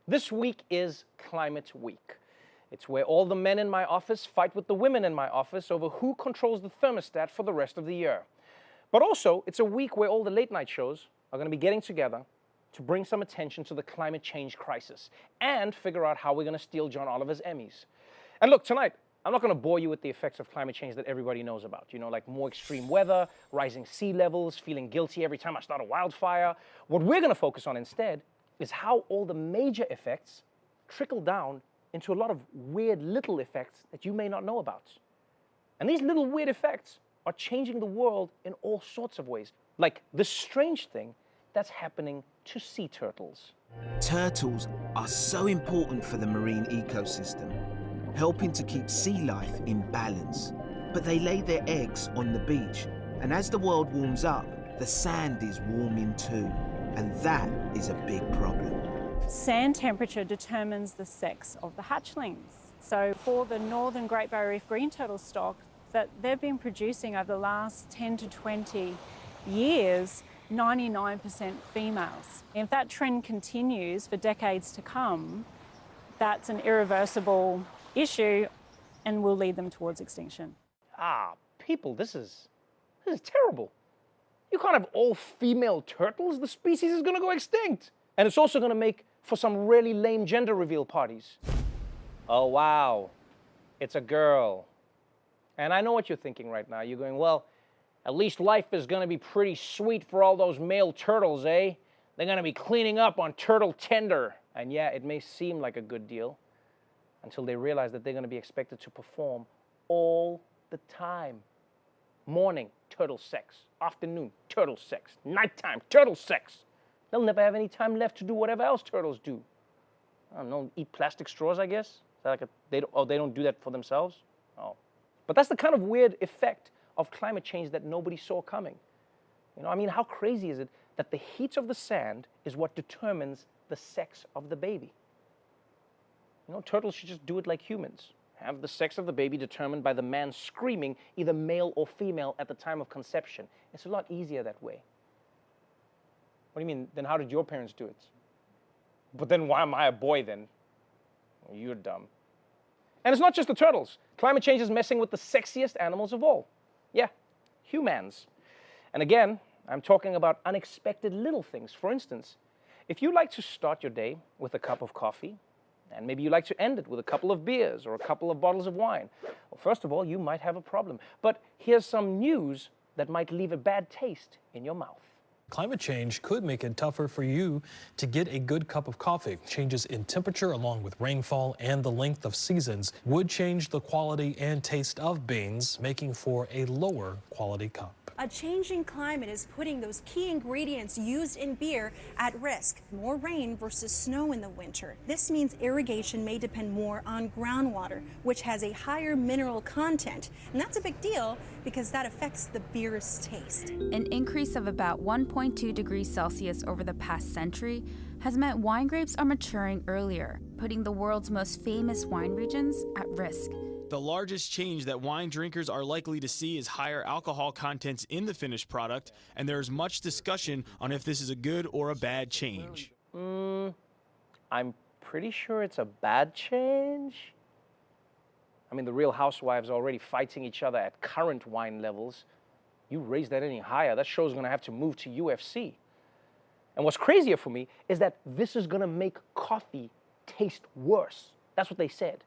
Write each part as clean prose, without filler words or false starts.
This week is Climate Week. It's where all the men in my office fight with the women in my office over who controls the thermostat for the rest of the year. But also, it's a week where all the late night shows are going to be getting together to bring some attention to the climate change crisis and figure out how we're going to steal John Oliver's Emmys. And look, tonight, I'm not going to bore you with the effects of climate change that everybody knows about. You know, like more extreme weather, rising sea levels, feeling guilty every time I start a wildfire. What we're going to focus on instead is how all the major effects trickle down into a lot of weird little effects that you may not know about. And these little weird effects are changing the world in all sorts of ways, like this strange thing that's happening to sea turtles. Turtles are so important for the marine ecosystem, helping to keep sea life in balance. But they lay their eggs on the beach, and as the world warms up, the sand is warming too, and that is a big problem. Sand temperature determines the sex of the hatchlings. So for the northern Great Barrier Reef green turtle stock that they've been producing over the last 10 to 20 years, 99% females. If that trend continues for decades to come, that's an irreversible issue and will lead them towards extinction. People, this is terrible. You can't have all female turtles. The species is going to go extinct. And it's also going to make for some really lame gender reveal parties. Oh, wow, it's a girl. And I know what you're thinking right now. You're going, well, at least life is going to be pretty sweet for all those male turtles, eh? They're going to be cleaning up on turtle tender. And yeah, it may seem like a good deal until they realize that they're going to be expected to perform all the time. Morning, turtle sex. Afternoon, turtle sex. Nighttime, turtle sex. They'll never have any time left to do whatever else turtles do. I don't know, eat plastic straws, I guess? Is that like they don't do that for themselves? Oh. But that's the kind of weird effect of climate change that nobody saw coming. You know, I mean, how crazy is it that the heat of the sand is what determines the sex of the baby? You know, turtles should just do it like humans. Have the sex of the baby determined by the man screaming either male or female at the time of conception. It's a lot easier that way. What do you mean? Then how did your parents do it? But then why am I a boy then? Well, you're dumb. And it's not just the turtles. Climate change is messing with the sexiest animals of all. Yeah, humans. And again, I'm talking about unexpected little things. For instance, if you like to start your day with a cup of coffee, and maybe you like to end it with a couple of beers or a couple of bottles of wine, well, first of all, you might have a problem. But here's some news that might leave a bad taste in your mouth. Climate change could make it tougher for you to get a good cup of coffee. Changes in temperature along with rainfall and the length of seasons would change the quality and taste of beans, making for a lower quality cup. A changing climate is putting those key ingredients used in beer at risk. More rain versus snow in the winter. This means irrigation may depend more on groundwater, which has a higher mineral content. And that's a big deal because that affects the beer's taste. An increase of about 1.2 degrees Celsius over the past century has meant wine grapes are maturing earlier, putting the world's most famous wine regions at risk. The largest change that wine drinkers are likely to see is higher alcohol contents in the finished product, and there is much discussion on if this is a good or a bad change. I'm pretty sure it's a bad change. I mean, the Real Housewives are already fighting each other at current wine levels. You raise that any higher, that show's gonna have to move to UFC. And what's crazier for me is that this is gonna make coffee taste worse. That's what they said.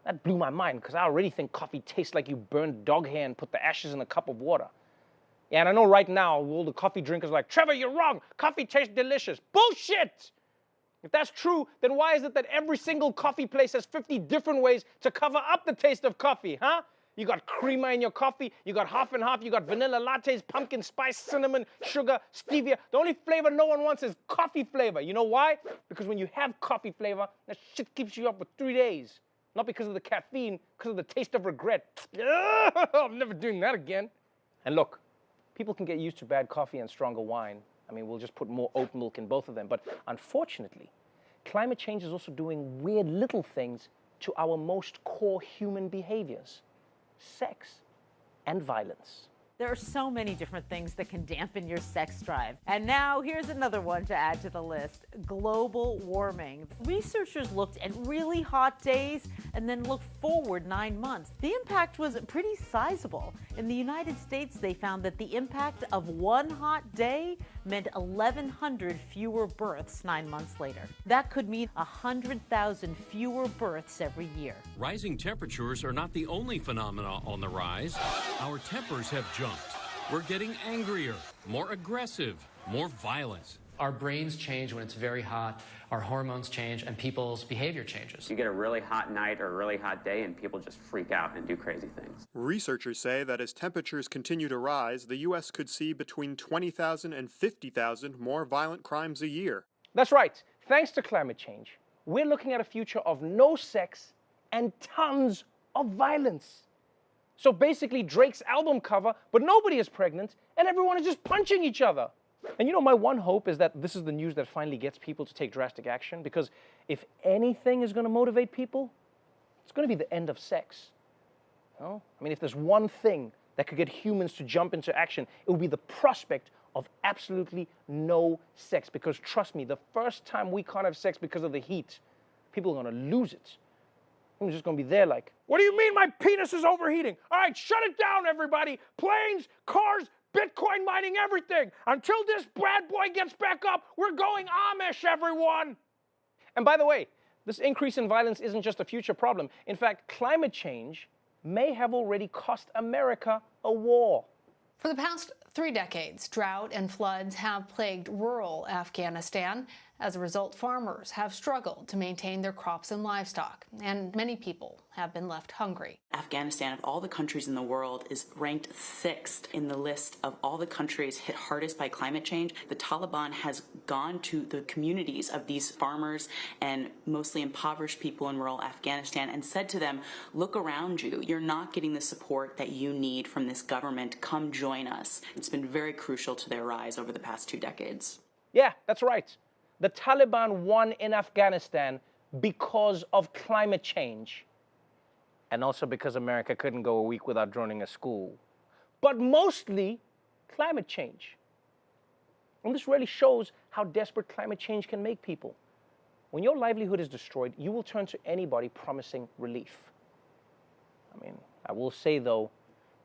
That blew my mind because I already think coffee tastes like you burned dog hair and put the ashes in a cup of water. Yeah, and I know right now all the coffee drinkers are like, Trevor, you're wrong. Coffee tastes delicious. Bullshit! If that's true, then why is it that every single coffee place has 50 different ways to cover up the taste of coffee, huh? You got creamer in your coffee, you got half and half, you got vanilla lattes, pumpkin spice, cinnamon, sugar, stevia. The only flavor no one wants is coffee flavor. You know why? Because when you have coffee flavor, that shit keeps you up for 3 days. Not because of the caffeine, because of the taste of regret. I'm never doing that again. And look, people can get used to bad coffee and stronger wine. I mean, we'll just put more oat milk in both of them. But unfortunately, climate change is also doing weird little things to our most core human behaviors: sex and violence. There are so many different things that can dampen your sex drive. And now here's another one to add to the list: global warming. Researchers looked at really hot days and then looked forward 9 months. The impact was pretty sizable. In the United States, they found that the impact of one hot day meant 1,100 fewer births 9 months later. That could mean 100,000 fewer births every year. Rising temperatures are not the only phenomena on the rise. Our tempers have jumped. We're getting angrier, more aggressive, more violent. Our brains change when it's very hot, our hormones change, and people's behavior changes. You get a really hot night or a really hot day and people just freak out and do crazy things. Researchers say that as temperatures continue to rise, the U.S. could see between 20,000 and 50,000 more violent crimes a year. That's right. Thanks to climate change, we're looking at a future of no sex and tons of violence. So basically Drake's album cover, but nobody is pregnant and everyone is just punching each other. And you know, my one hope is that this is the news that finally gets people to take drastic action, because if anything is going to motivate people, it's going to be the end of sex. You know? I mean, if there's one thing that could get humans to jump into action, it would be the prospect of absolutely no sex. Because trust me, the first time we can't have sex because of the heat, people are going to lose it. I'm just going to be there like, what do you mean my penis is overheating? All right, shut it down, everybody. Planes, cars, Bitcoin mining, everything. Until this bad boy gets back up, we're going Amish, everyone. And by the way, this increase in violence isn't just a future problem. In fact, climate change may have already cost America a war. For the past 3 decades, drought and floods have plagued rural Afghanistan. As a result, farmers have struggled to maintain their crops and livestock, and many people have been left hungry. Afghanistan, of all the countries in the world, is ranked 6th in the list of all the countries hit hardest by climate change. The Taliban has gone to the communities of these farmers and mostly impoverished people in rural Afghanistan and said to them, look around you. You're not getting the support that you need from this government. Come join us. It's been very crucial to their rise over the past 2 decades. Yeah, that's right. The Taliban won in Afghanistan because of climate change. And also because America couldn't go a week without droning a school. But mostly climate change. And this really shows how desperate climate change can make people. When your livelihood is destroyed, you will turn to anybody promising relief. I mean, I will say though,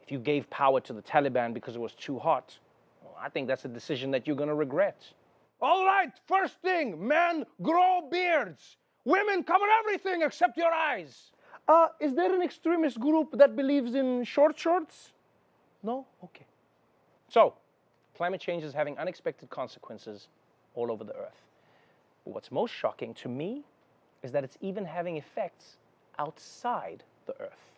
if you gave power to the Taliban because it was too hot, well, I think that's a decision that you're going to regret. All right, first thing, men grow beards. Women cover everything except your eyes. Is there an extremist group that believes in short shorts? No? Okay. So, climate change is having unexpected consequences all over the earth. But what's most shocking to me is that it's even having effects outside the earth.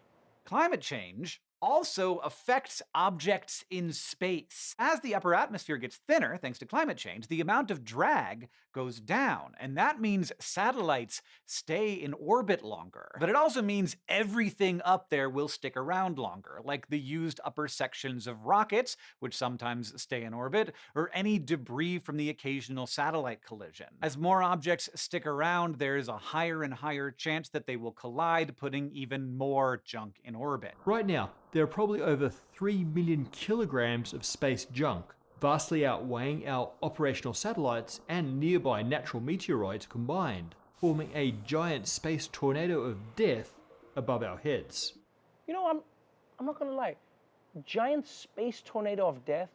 Climate change also affects objects in space. As the upper atmosphere gets thinner, thanks to climate change, the amount of drag goes down, and that means satellites stay in orbit longer. But it also means everything up there will stick around longer, like the used upper sections of rockets, which sometimes stay in orbit, or any debris from the occasional satellite collision. As more objects stick around, there's a higher and higher chance that they will collide, putting even more junk in orbit. Right now, there are probably over 3 million kilograms of space junk, vastly outweighing our operational satellites and nearby natural meteoroids combined, forming a giant space tornado of death above our heads. You know, I'm not gonna lie. Giant space tornado of death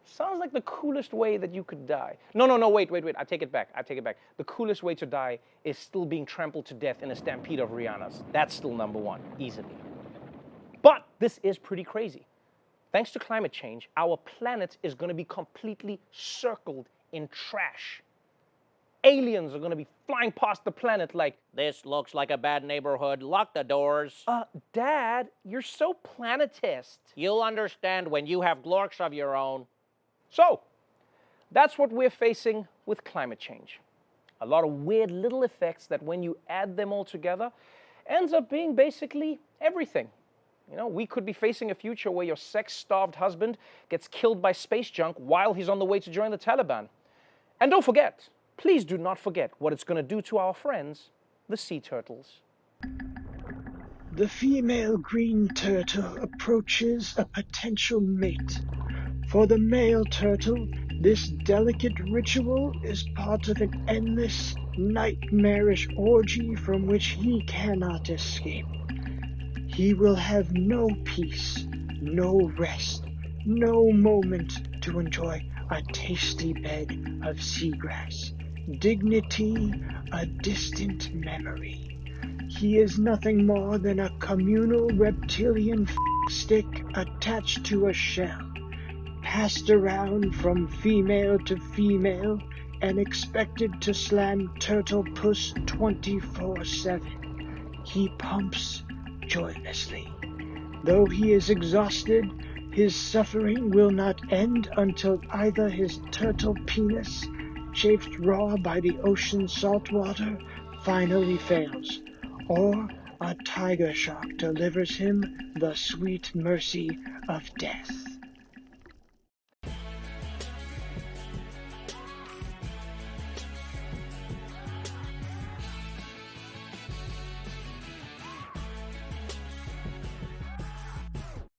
sounds like the coolest way that you could die. No, wait. I take it back. The coolest way to die is still being trampled to death in a stampede of Rihannas. That's still number one, easily. But this is pretty crazy. Thanks to climate change, our planet is going to be completely circled in trash. Aliens are going to be flying past the planet like, this looks like a bad neighborhood, lock the doors. Dad, you're so planetist. You'll understand when you have glorks of your own. So, that's what we're facing with climate change. A lot of weird little effects that when you add them all together, ends up being basically everything. You know, we could be facing a future where your sex-starved husband gets killed by space junk while he's on the way to join the Taliban. And don't forget, please do not forget what it's going to do to our friends, the sea turtles. The female green turtle approaches a potential mate. For the male turtle, this delicate ritual is part of an endless, nightmarish orgy from which he cannot escape. He will have no peace, no rest, no moment to enjoy a tasty bed of seagrass. Dignity, a distant memory. He is nothing more than a communal reptilian stick attached to a shell, passed around from female to female and expected to slam turtle puss 24/7. He pumps joylessly. Though he is exhausted, his suffering will not end until either his turtle penis, chafed raw by the ocean salt water, finally fails, or a tiger shark delivers him the sweet mercy of death.